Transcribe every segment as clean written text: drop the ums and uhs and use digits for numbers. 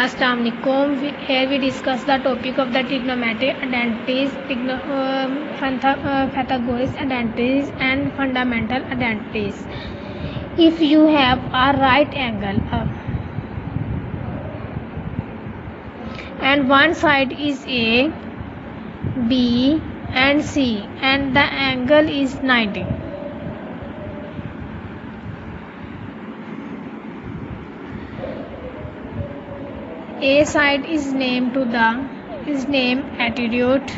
Assalamualaikum. Here we discuss the topic of the trigonometric identities, Pythagoras identities, and fundamental identities. If you have a right angle and one side is A, B, and C, and the angle is 90. A side is named attitude,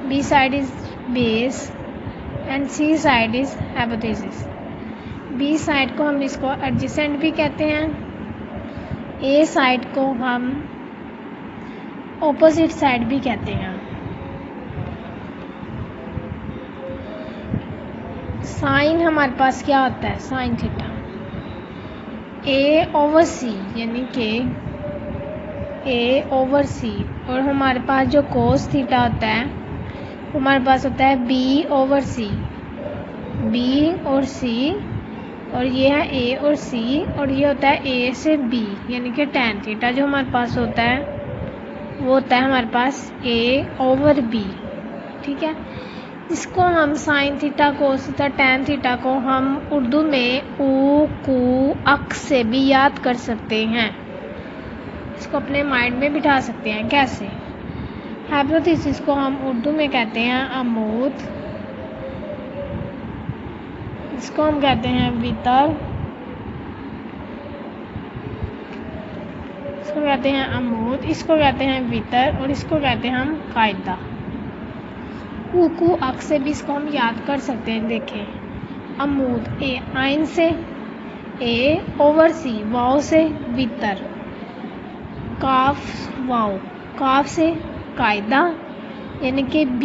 B side is base, and C side is hypothesis. B side को हम इसको adjacent भी कहते हैं, A side को हम opposite side भी कहते हैं. साइन हमारे पास क्या होता है? साइन थीटा A/C, यानी कि A/C, और हमारे पास जो कोस थीटा होता है हमारे पास होता है B/C, B और C, और ये है A और C, और ये होता है A से B, यानी कि tan थीटा जो हमारे पास होता है वो होता है हमारे पास A/B. ठीक है, इसको हम sine theta cos theta tan theta को हम उर्दू में ऊ कू अक से भी याद कर सकते हैं. इसको अपने माइंड में बिठा सकते हैं. कैसे? हाइपोथेसिस को हम उर्दू में कहते हैं अमूद, इसको हम कहते हैं वितर, इसको कहते हैं अमूद, इसको कहते हैं वितर, और इसको कहते हैं हम कायदा. ऊकू अक से भी इसको हम याद कर सकते हैं. देखें, अमूद ए आइन से, A/C वाव से, वितर काफ वाव काफ से, कायदा यानी कि B,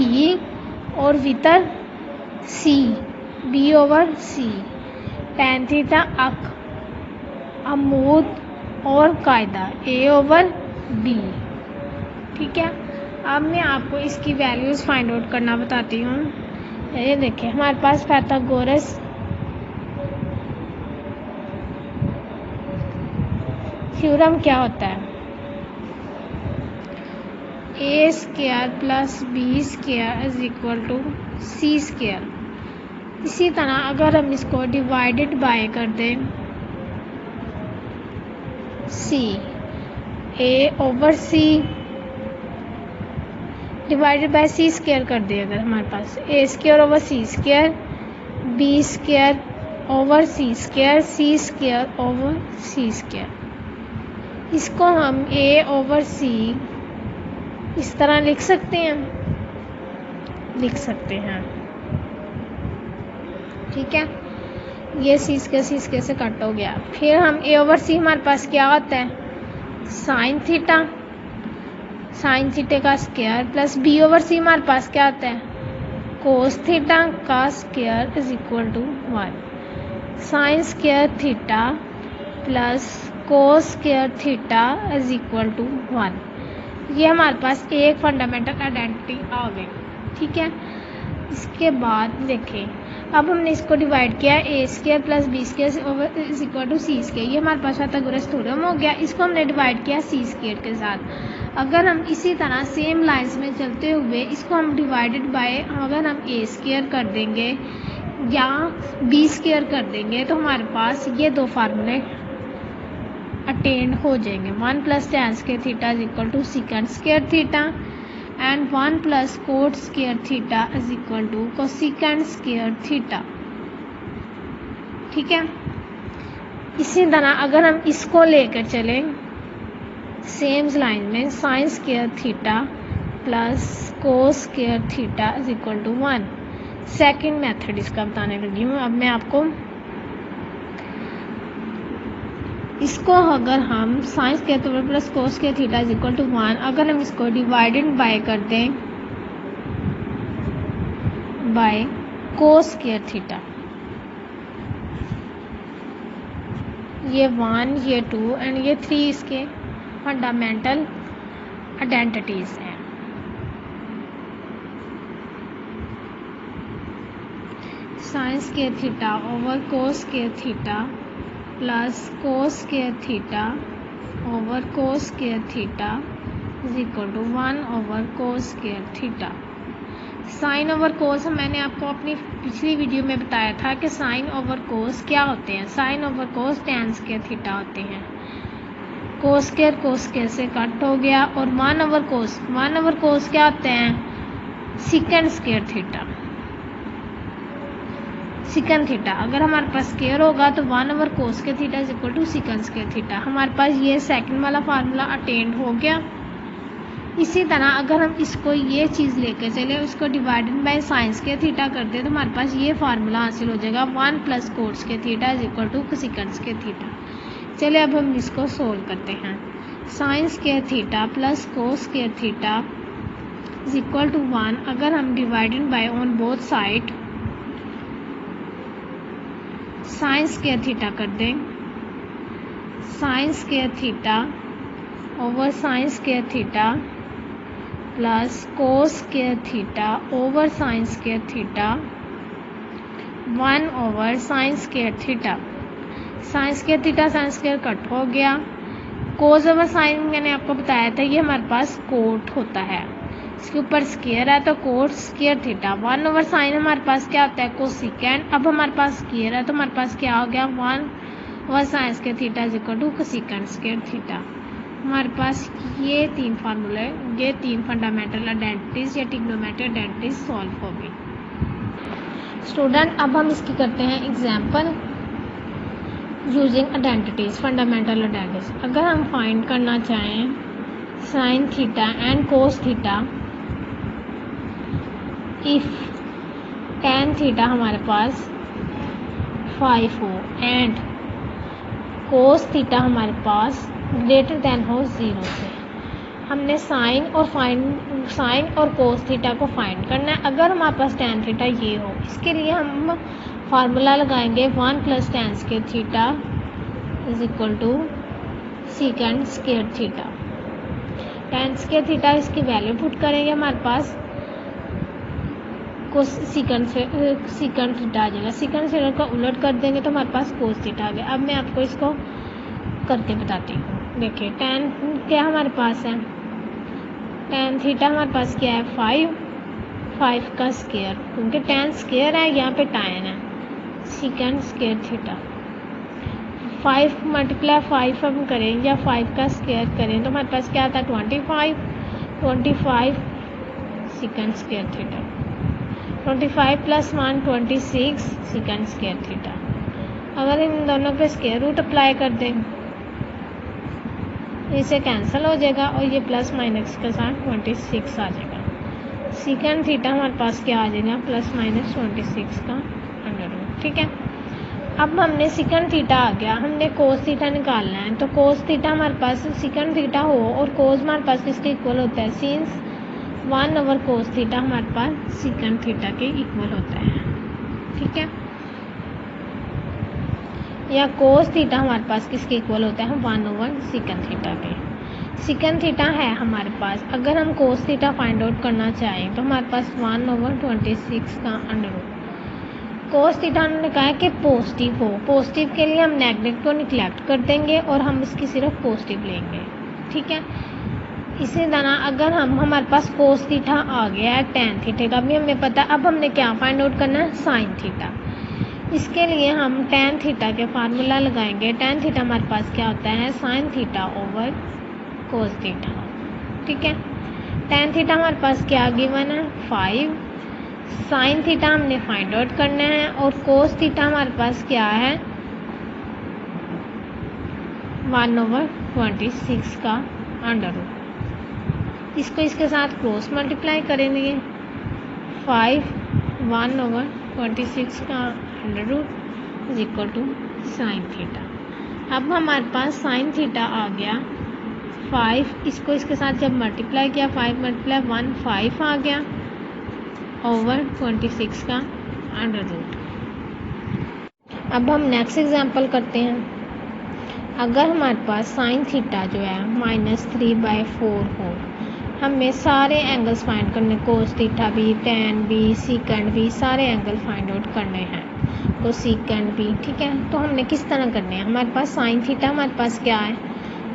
और वितर C, B/C, टैन थीटा अक, अमूद और कायदा A/B. ठीक है, अब मैं आपको इसकी वैल्यूज़ फाइंड आउट करना बताती हूँ. ये देखिए, हमारे पास पाइथागोरस थ्योरम क्या होता है? A² + B² = C². इसी तरह अगर हम इसको डिवाइडेड बाय कर दें C, A/C divided by C² कर दिया, अगर हमारे पास A²/C², B²/C², C²/C², इसको हम A/C इस तरह लिख सकते हैं. ठीक है, ये C² से कट हो गया. फिर हम A/C हमारे पास क्या होता है? साइन थीटा, साइन थीटा का स्क्वायर, प्लस B/C हमारे पास क्या होता है? कोस थीटा का square = 1. Sign square theta plus cos square theta = 1. ये हमारे पास एक फंडामेंटल आइडेंटिटी आ गई. ठीक है, इसके बाद देखें, अब हमने इसको डिवाइड किया A² + B² = C². ये हमारे पास पाइथागोरस थ्योरम हो गया. इसको हमने डिवाइड किया C² के साथ. अगर हम इसी तरह सेम लाइंस में चलते हुए इसको हम डिवाइडेड बाय अगर हम A² कर देंगे या B² कर देंगे तो हमारे पास ये दो फार्मूले अटेन हो जाएंगे. 1 + tan² theta = secant² theta, and 1 + cot² theta = cosecant² theta. ठीक है, इसी तरह अगर हम इसको लेकर चलें सेम लाइन में, sin² theta plus cos² theta = 1. Second method इसका बताने लगी हूँ. अब मैं आपको इसको अगर हम sin² प्लस cos² थीटा = 1, अगर हम इसको डिवाइडेड बाय कर दें बाय cos² थीटा, ये 1, ये 2 एंड ये 3 इसके फंडामेंटल आइडेंटिटीज हैं. sin² theta over cos² theta plus cos square theta over cos square theta is equal to 1 over cos square theta. Sine over cos मैंने आपको अपनी पिछली वीडियो में बताया था कि साइन ओवर कोस क्या होते हैं। साइन ओवर कोस टैन स्क्वायर थीटा होते हैं। कोस स्क्वायर से कट हो गया और 1 ओवर कोस क्या होते हैं, second square theta. Second theta अगर हमारे पास स्क्वायर होगा तो 1 ओवर कोस के theta is equal to secant square theta. हमारे पास ये सेकंड वाला फार्मूला अटेंड हो गया। इसी तरह अगर हम इसको ये चीज़ लेकर चले, उसको divided by sine square theta कर दे तो हमारे पास ये फार्मूला हासिल हो जाएगा 1 plus cos square theta is equal to secant square theta. चलिए अब हम इसको सोल्व करते हैं। Sine square theta plus cos square theta is equal to 1 अगर हम divided by on both side sine square theta कर दें, sine square theta over sine square theta plus cos square theta over sine square theta 1 over sine square theta. Sine square theta sine square cut हो गया। कोस over sign मैंने आपको बताया था ये हमारे पास कोट होता है, इसके ऊपर स्क्वायर है तो cot square theta. 1 over sine हमारे पास क्या होता है, कोसिकेंड। अब हमारे पास स्क्वायर है तो हमारे पास क्या हो गया 1 over sine square theta is equal to cosecant square theta. हमारे पास ये 3 फार्मूले, ये 3 फंडामेंटल आइडेंटिटीज या ट्रिग्नोमेट्रिक आइडेंटिटीज सॉल्व हो गई। स्टूडेंट अब हम इसकी करते हैं example using identities, fundamental identities. अगर हम फाइंड करना चाहें sine theta and cos theta if tan theta हमारे पास 5 हो एंड कोस थीटा हमारे पास ग्रेटर देन हो 0 से, हमने साइन और कोस थीटा को फाइंड करना है। अगर हमारे पास tan थीटा ये हो, इसके लिए हम फार्मूला लगाएंगे 1 plus tan square theta is equal to secant square theta. tan square theta इसकी वैल्यू पुट करेंगे, हमारे पास कोस सिकंड थीटा आ जाएगा। सिकंड थीटा का उलट कर देंगे तो हमारे पास कोस थीटा आ गया। अब मैं आपको इसको करके बताती हूँ। देखिए tan क्या हमारे पास है, tan थीटा हमारे पास क्या है 5 का स्क्वायर, क्योंकि tan स्क्वायर है यहाँ पे tan है, सिकंड स्क्वायर थीटा। 5 मल्टीप्लाई 5 हम करें या 5 का स्क्वायर करें तो हमारे पास क्या आता है 25 second square theta. 25 plus 1 26 second square theta. अगर इन दोनों पे स्क्वायर रूट अप्लाई कर दें इसे कैंसिल हो जाएगा और ये प्लस माइनस के साथ 26 आ जाएगा। सिकंड थीटा हमारे पास क्या आ जाएगा प्लस माइनस 26 का अंडर रूट। ठीक है, अब हमने सिकंड थीटा आ गया, हमने कोस थीटा निकालना है। तो कोस थीटा हमारे पास सिकंड थीटा हो और कोस हमारे पास किसके इक्वल होता है, सिंस 1 ओवर कोस थीटा हमारे पास सिकंड थीटा के इक्वल होता है। ठीक है, या कोस थीटा हमारे पास किसके इक्वल होता है 1 ओवर सिकंड थीटा के। सिकंड थीटा है हमारे पास, अगर हम कोस थीटा फाइंड आउट करना चाहें तो हमारे पास 1 ओवर 26 का अंडर रूट। कोस थीटा हमने कहा है कि पॉजिटिव हो, पॉजिटिव के लिए हम नेगेटिव को निगलेक्ट कर देंगे और हम इसकी सिर्फ पॉजिटिव लेंगे। ठीक है, इसी तरह अगर हमारे पास कोस थीटा आ गया है, tan थीटा का भी हमें पता है। अब हमने क्या फाइंड आउट करना है, साइन थीटा। इसके लिए हम tan थीटा के फार्मूला लगाएंगे। tan थीटा हमारे पास क्या होता है, साइन थीटा ओवर कोस थीटा। ठीक है, tan थीटा हमारे पास क्या गिवन है 5, साइन थीटा हमने फाइंड आउट करना है और कोस थीटा हमारे पास क्या है 1 ओवर 26 का अंडर रूट। इसको इसके साथ क्रॉस मल्टीप्लाई करेंगे 5 1 ओवर 26 का under root is equal to sine theta. अब हमारे पास साइन थीटा आ गया 5, इसको इसके साथ जब मल्टीप्लाई किया 5 मल्टीप्लाई 1 5 आ गया ओवर 26 का अंडर रूट। अब हम नेक्स्ट एग्जांपल करते हैं। अगर हमारे पास साइन थीटा जो है -3/4 हो, हमें सारे एंगल्स फाइंड करने, कोस थीटा भी, tan भी, सिकंड भी, सारे एंगल फाइंड आउट करने हैं। कोसेकेंड भी, ठीक है। तो हमने किस तरह करने हैं, हमारे पास साइन थीटा हमारे पास क्या है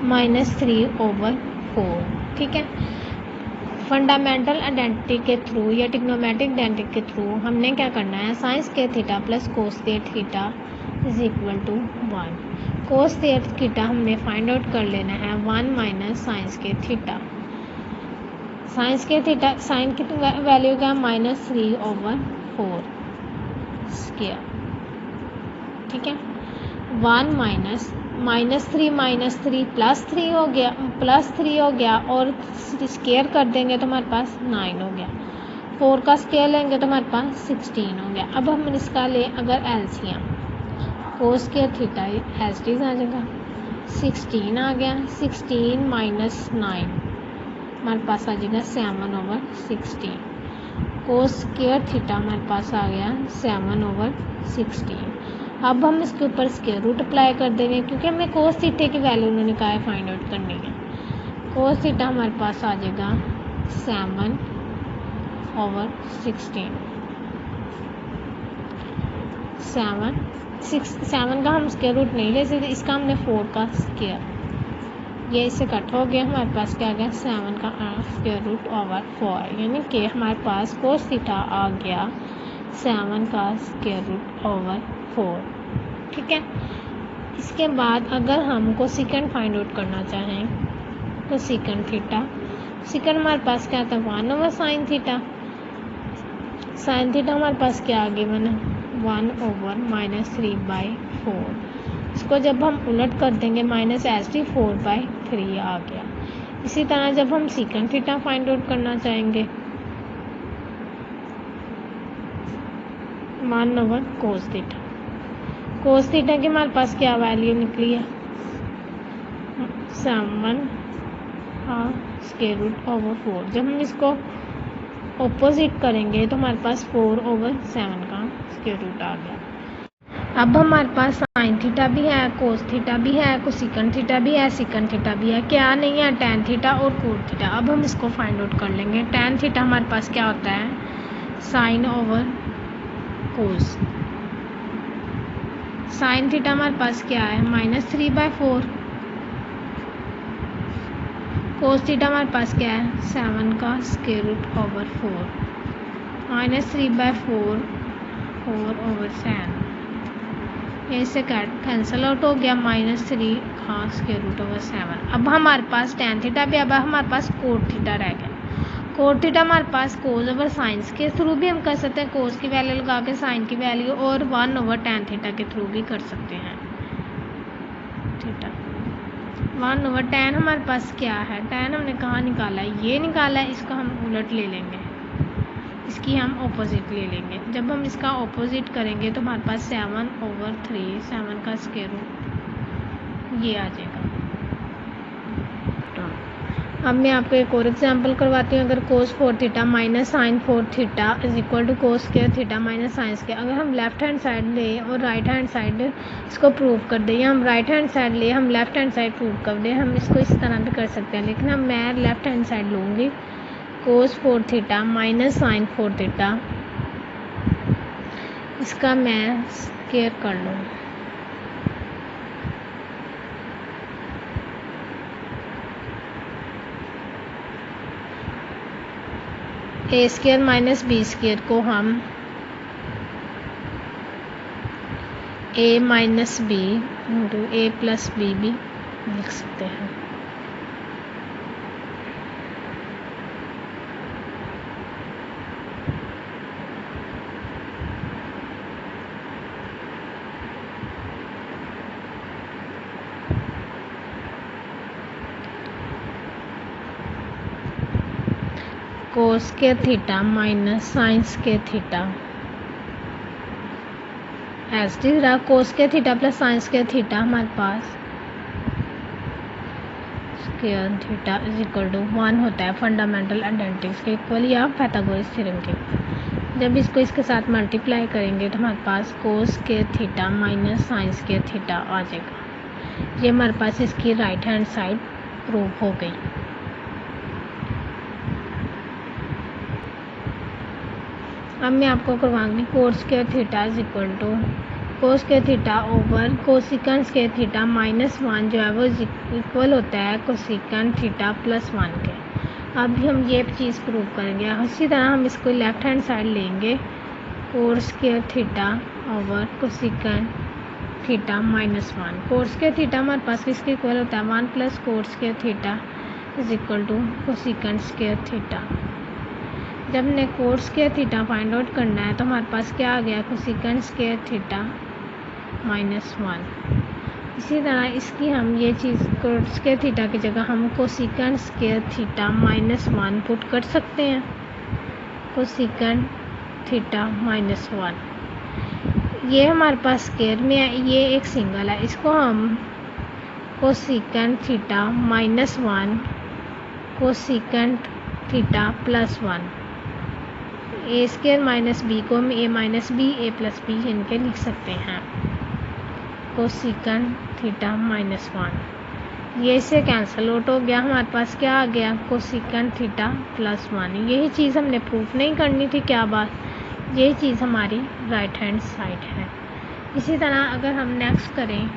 -3/4, ठीक है। फंडामेंटल आइडेंटिटी के थ्रू या ट्रिग्नोमेट्रिक आइडेंटिटी के थ्रू हमने क्या करना है, sine square theta plus cos square theta is equal to 1। Cos square theta हमने फाइंड आउट कर लेना है 1 minus sine square theta. Sine square theta, sine की वैल्यू क्या -3/4 स्क्वायर, ठीक है। 1 माइनस -3 +3 हो गया, +3 हो गया और स्क्वायर कर देंगे तो हमारे पास 9 हो गया। 4 का स्क्वायर लेंगे तो हमारे पास 16 हो गया। अब हम इसका ले अगर LCM, cos square theta as it is आ जाएगा, 16 आ गया, 16 माइनस 9 हमारे पास आ जाएगा 7/16। कोस स्क्वायर थीटा हमारे पास आ गया 7/16। अब हम इसके ऊपर स्क्वायर रूट अप्लाई कर देंगे क्योंकि हमें कोस थीटा की वैल्यू उन्होंने कहा है फाइंड आउट करनी है। कोस थीटा हमारे पास आ जाएगा 7/16। 7 का हम स्क्वायर रूट नहीं ले सकते, इसका हमने 4 का स्क्वायर, ये इससे कट हो गया, हमारे पास क्या आ गया 7 का स्क्वायर रूट ओवर 4, यानी कि हमारे पास कोस थीटा आ गया 7 का स्क्वायर रूट ओवर 4, ठीक है। इसके बाद अगर हम कोसेकेंड फाइंड आउट करना चाहें तो सेकेंड थीटा, सेकेंड हमारे पास क्या था 1/साइन थीटा। साइन थीटा हमारे पास क्या आ गया मैंने 1/-3/4। इसको जब हम उलट कर देंगे -4/3 आ गया। इसी तरह जब हम सेकेंड थीटा फाइंड आउट करना चाहेंगे 1/कोस थीटा। कोस थीटा की हमारे पास क्या वैल्यू निकली है 7 स्क्वायर रूट ओवर 4। जब हम इसको ऑपोजिट करेंगे तो हमारे पास 4/7 का स्क्वायर रूट आ गया। अब हमारे पास साइन थीटा भी है, कोस थीटा भी है, कोसेकेंड थीटा भी है, सेकेंड थीटा भी है, क्या नहीं है टैन थीटा और कोट थीटा। अब हम इसको फाइंड आउट कर लेंगे। टैन थीटा हमारे पास क्या होता है साइन ओवर कोस। साइन थीटा हमारे पास क्या है -3/4। कोस थीटा हमारे पास क्या है 7 का स्क्वायर रूट ओवर 4, -3/4 4/7, इससे कैंसिल आउट हो गया -3 का स्क्वायर रूट ओवर 7। अब हमारे पास टैन थीटा भी, अब हमारे पास कोट थीटा रह गया। कोट थीटा हमारे पास कोस ओवर साइंस के थ्रू भी हम कर सकते हैं, कोस की वैल्यू लगा के साइन की वैल्यू, और 1/टैन थीटा के थ्रू भी कर सकते हैं। थीटा 1/टैन हमारे पास क्या है, टैन हमने कहाँ निकाला है, ये निकाला है, इसको हम उलट ले लेंगे, इसकी हम ऑपोजिट ले लेंगे। जब हम इसका ऑपोजिट करेंगे तो हमारे पास 7/3 7 का स्क्वायर रूट ये आ जाएगा। अब मैं आपको एक और एग्जांपल करवाती हूँ। अगर cos 4 theta minus sine 4 theta is equal to cos square theta minus sine square, अगर हम लेफ्ट हैंड साइड ले और राइट हैंड साइड इसको प्रूव कर दें, या हम राइट हैंड साइड ले हम लेफ्ट हैंड साइड प्रूव कर दें, हम इसको इस तरह भी कर सकते हैं, लेकिन हम मैं लेफ्ट हैंड साइड लूँगी। Cos 4 theta minus sine 4 theta, इसका मैं स्क्वायर कर लूँ, A square minus B square को हम A minus B into A plus B भी लिख सकते हैं। कोस के थीटा माइनस साइंस के थीटा एस डी रहा, कोस के थीटा प्लस साइंस के थीटा हमारे पास square theta is equal to 1 होता है फंडामेंटल आइडेंटिटीज के इक्वल या पाइथागोरस थ्योरम के। जब इसको इसके साथ मल्टीप्लाई करेंगे तो हमारे पास कोस के थीटा माइनस साइंस के थीटा आ जाएगा। ये हमारे पास इसकी राइट हैंड साइड प्रूव हो गई। अब मैं आपको करवाऊंगी cos square theta is equal to cos के थीटा ओवर कोसिकन के थीटा -1 जो है वो इक्वल होता है कोसिकन थीटा +1 के। अब हम ये चीज़ प्रूव करेंगे। इसी तरह हम इसको लेफ्ट हैंड साइड लेंगे, कोस के थीटा ओवर कोसिकन थीटा -1। कोस के थीटा हमारे पास किसके इक्वल होता है 1 + कोस के theta is equal to cosecant square theta. जब हमने कोस के थीटा फाइंड आउट करना है तो हमारे पास क्या आ गया कोसिकन स्क्वायर थीटा -1। इसी तरह इसकी हम ये चीज़ कोस के थीटा की जगह हम कोसिकन स्क्वायर थीटा -1 पुट कर सकते हैं। कोसिकन थीटा -1 ये हमारे पास स्क्वायर में है, ये एक सिंगल है, इसको हम कोसिकन थीटा -1 कोसिकन थीटा +1 ए स्क्वायर माइनस बी को हम A minus B A plus B इनके लिख सकते हैं। कोसिकन थीटा -1 ये इससे कैंसिल आउट हो गया, हमारे पास क्या आ गया कोसिकन थीटा +1। यही चीज़ हमने प्रूफ नहीं करनी थी, क्या बात, यही चीज़ हमारी राइट हैंड साइड है। इसी तरह अगर हम नेक्स्ट करें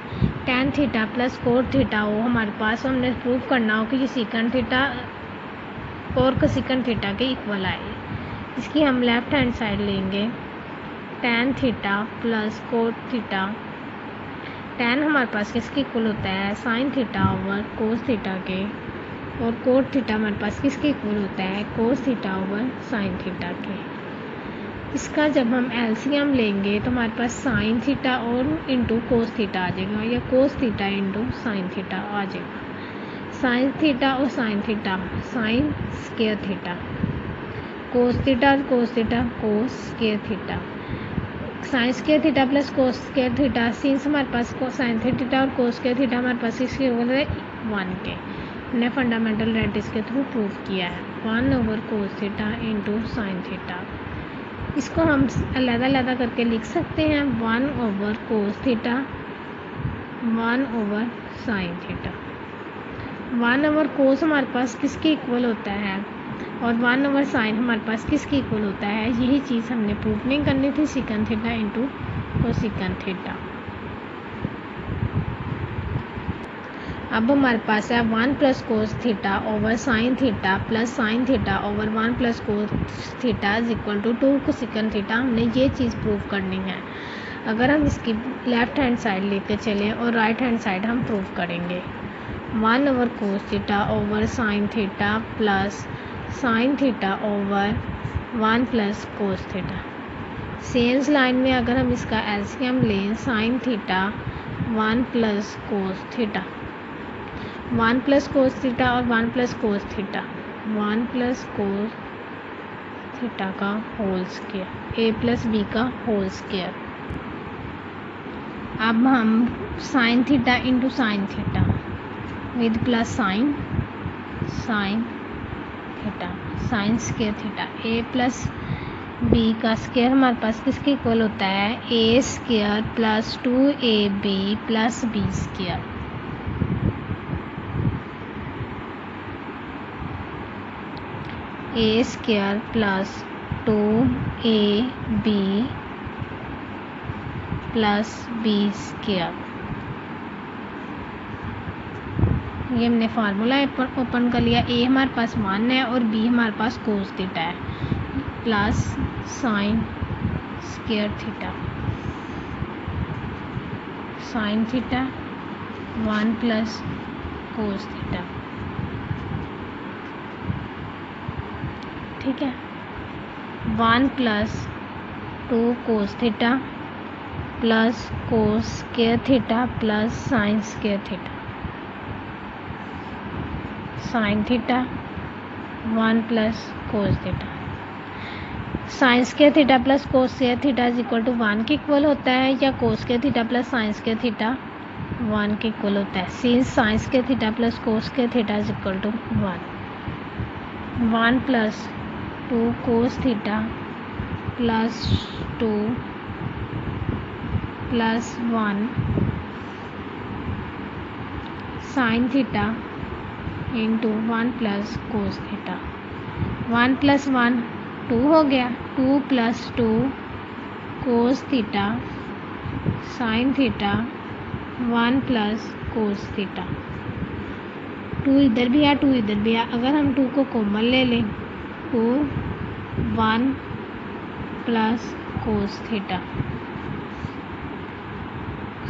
tan थीटा + कोट थीटा हो हमारे पास, हमने प्रूफ करना हो कि ये सीकन थीटा और कोसिकन थीटा के इक्वल आए। इसकी हम लेफ्ट हैंड साइड लेंगे, tan theta + cot theta. tan हमारे पास किसके इक्वल होता है sign theta over cos theta के, और कोट थीटा हमारे पास किसके इक्वल होता है cos theta over sine theta के। इसका जब हम एलसीएम लेंगे तो हमारे पास साइन थीटा और इंटू कोस थीटा आ जाएगा, या cos theta into sine theta आ जाएगा। साइन थीटा और sine theta sine square theta, cos theta cos theta cos square theta, sine square theta + cos square theta. Since हमारे पास sine theta और कोस square theta हमारे पास इसके इक्वल है 1 के, हमने फंडामेंटल रेडिस के थ्रू प्रूव किया है 1/कोस थीटा इंटू साइन थीटा। इसको हम अलग-अलग करके लिख सकते हैं 1/कोस थीटा 1/साइन थीटा। 1/कोस हमारे पास किसके इक्वल होता है और 1/साइन हमारे पास किसके इक्वल होता है, यही चीज़ हमने प्रूव नहीं करनी थी secant theta into cosecant theta. अब हमारे पास है 1 + cos theta over sine theta + sine theta over 1 + cos theta is equal to 2 cosecant theta. हमने ये चीज़ प्रूव करनी है। अगर हम इसकी लेफ्ट हैंड साइड लेते चलें और राइट हैंड साइड हम प्रूव करेंगे 1/कोस theta over sine theta + sine theta over 1 + cos theta. Same line में अगर हम इसका एलसीएम लें sine theta 1 + cos theta, 1 + cos theta और 1 + कोस थीटा, 1 + कोस थीटा का होल स्क्वायर ए + बी का होल स्क्वायर। अब हम sine theta into sine theta with plus sine theta sine square theta A + B का square हमारे पास किसके equal होता है a² + 2ab + b²। a² + 2ab + b²। ये हमने फार्मूला ओपन कर लिया। a हमारे पास 1 है और b हमारे पास कोस थीटा है plus sine square theta sine theta 1 + cos theta. ठीक है, 1 + 2 cos theta plus cos square theta plus sine square theta sine theta 1 + cos theta. Sine square theta plus cos square theta is equal to 1 के इक्वल होता है, या cos square theta plus sine square theta 1 के इक्वल होता है। Since sine square theta plus cos square theta is equal to 1 + 2 cos theta plus 2 + 1 sine theta into 1 + cos theta. 1 + 1 2 हो गया, 2 + 2 cos theta sine theta 1 plus cos theta. 2 इधर भी है 2 इधर भी है, अगर हम 2 को कॉमन ले लें तो 1 plus cos theta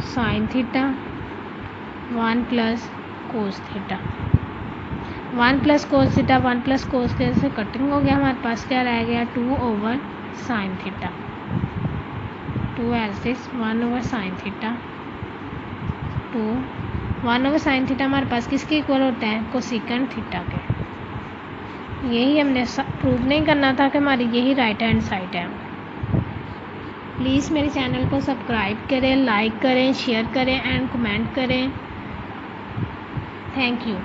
sine theta 1 plus cos theta. 1 plus cos theta 1 plus cos theta से कटिंग हो गया, हमारे पास क्या रह गया 2 over sine theta. 2 as this 1 over sine theta 2 1 over sine theta हमारे पास किसके इक्वल होता है, कोसेकेंट थीटा के। यही हमने प्रूव नहीं करना था कि हमारी यही राइट हैंड साइड है। प्लीज़ मेरे चैनल को सब्सक्राइब करें, लाइक करें, शेयर करें एंड कमेंट करें। Thank you.